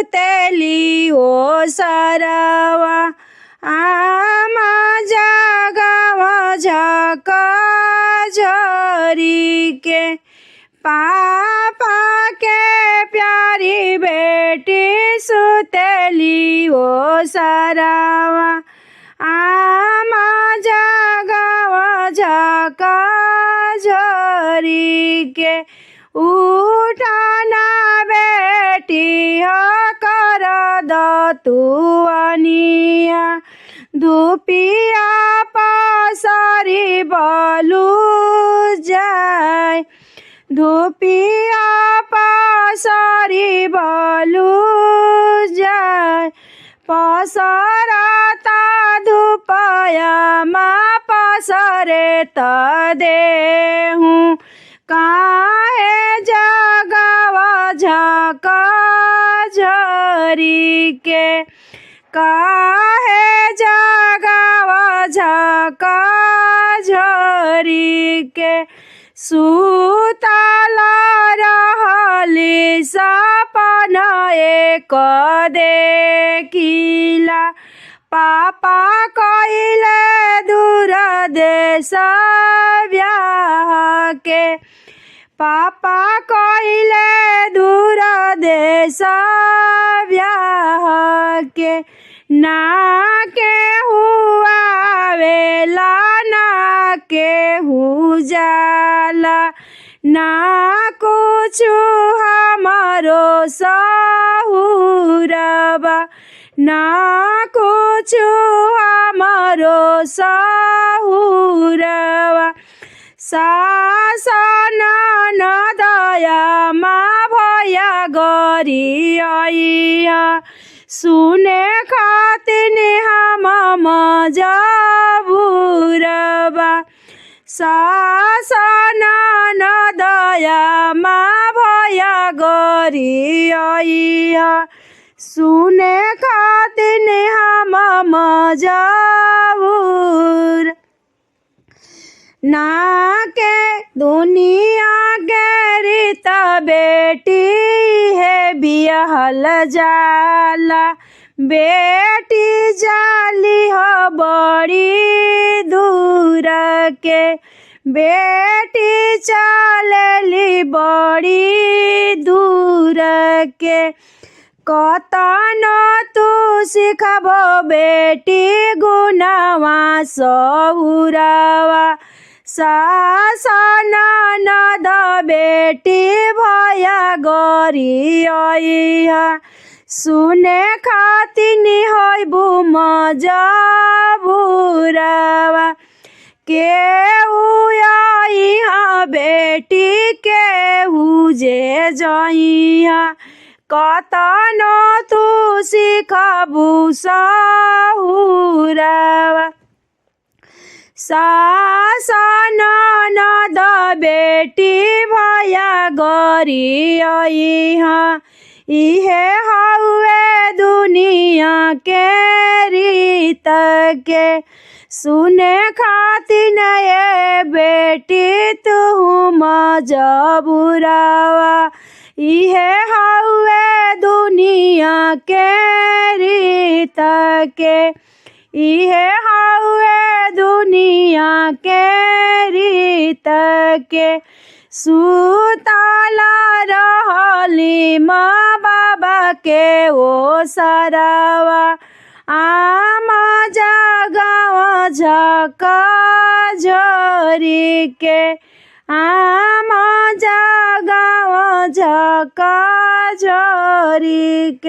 सुतेली ओसरवा आमा जगावा झका झरी के पापा के प्यारी बेटी सुतेली ओसरवा आमा जगावा झका झरी के उठाना बेटी हो कर दतुअनिया धुपिया पसरी बलु जाय धुपिया पसरी बलु जाय पसरता धुपयामा पसरे त देहूँ काहे जगावा झका झरी के काहे जगावा झका झरी के सुतल रहली सपन एक देखिला पापा कइले दूर देश ब्याह के पापा कइले दूर देश ब्याह के ना के हुआ वेला ना के हु जाला ना कुछ हमारो सहुरबा ना कुछ हमारो सहुरबा सासन नदया मा भया गरी आइया सुने खातिन हम मजबुरबा सासन नदया मा भया गरी आइया सुने खातिन हम मजबूर ना के दुनिया के रीत बेटी है बिहल जाला बेटी जाली हो बड़ी दूर के बेटी चलेली बड़ी दूर के कतनो तू सिखबो बेटी गुणवा सहुरवा सासन नद बेटी भया गरी आइहा सुने खातिन होइबु मजबुरवा केहू आइहा बेटी केहू जे जइहा कतनो तू सिखबु सहुरवा सासन नद बेटी भया गरी आइहा इहे हउए दुनिया के रीत के सुने खातिन ये बेटी तू मजबुरवा इहे हउए दुनिया के रीत के इहे हउए दुनिया के रीत के सुतल रहली माँ बाबा के ओसरवा आमा जगावा झका झरी के आमा जगावा झका झरी के।